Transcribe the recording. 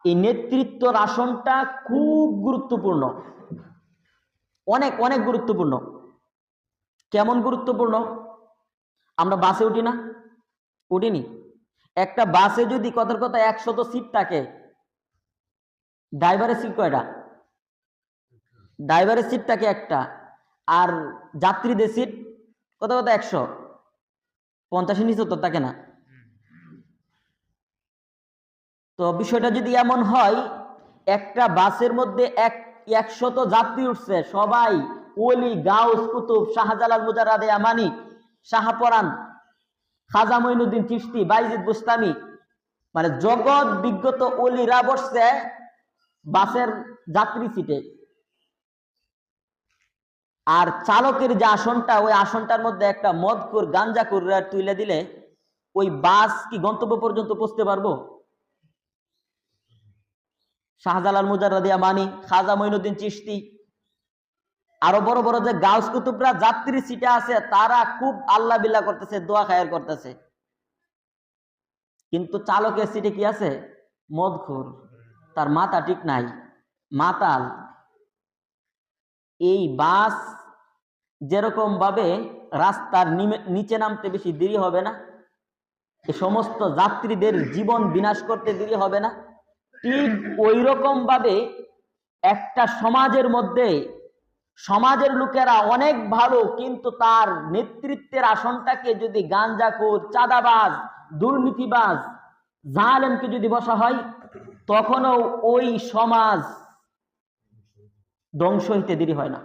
এই নেতৃত্বর আসনটা খুব গুরুত্বপূর্ণ, অনেক অনেক গুরুত্বপূর্ণ। কেমন গুরুত্বপূর্ণ? আমরা বাসে উঠি না, উঠিনি? একটা বাসে যদি কথার কথা 100 সিট থাকে, ড্রাইভারের সিট কয়টা? ড্রাইভারের সিট থাকে একটা, আর যাত্রীদের সিট কথা কথা 150 নিচে তো থাকে না। তো বিষয়টা যদি এমন হয়, একটা বাসের মধ্যে 100 যাত্রী উঠছে, সবাই ওলি, গাউস, কুতুব, শাহজালাল, মুজাররাদে আমানি, শাহপরান, খাজা মঈনুদ্দিন চিশতি, বাইজিদ বুস্তামি, মানে জগৎ বিজ্ঞত ওলিরা বসছে বাসের যাত্রী সিটে। আর চালকের যে আসনটা, ওই আসনটার মধ্যে একটা মদখোর, গাঞ্জাখোর তুলে দিলে ওই বাস কি গন্তব্য পর্যন্ত পৌঁছতে পারবো? শাহজালাল, মুজাররাদে আমানি, খাজা মঈনুদ্দিন চিশতি, আরো বড় বড় যে গাউস কুতুবরা যাত্রী সিটে আছে, তারা খুব আল্লাহ বিল্লাহ করতেছে, দোয়া খায়ের করতেছে। কিন্তু চালকের সিটে কি আছে? মদখোর, তার মাথা ঠিক নাই, মাতাল। এই বাস যেরকম ভাবে রাস্তার নিচে নামতে বেশি দেরি হবে না, এই সমস্ত যাত্রীদের জীবন বিনাশ করতে দেরি হবে না, ঠিক ওই রকম ভাবে একটা সমাজের মধ্যে সমাজের লোকেরা অনেক ভালো, কিন্তু তার নেতৃত্বের আসনটাকে যদি গাঞ্জাখোর, চাঁদাবাজ, দুর্নীতিবাজ, জালেমকে যদি বসা হয়, তখনও ওই সমাজ ধ্বংস হইতে দেরি হয় না।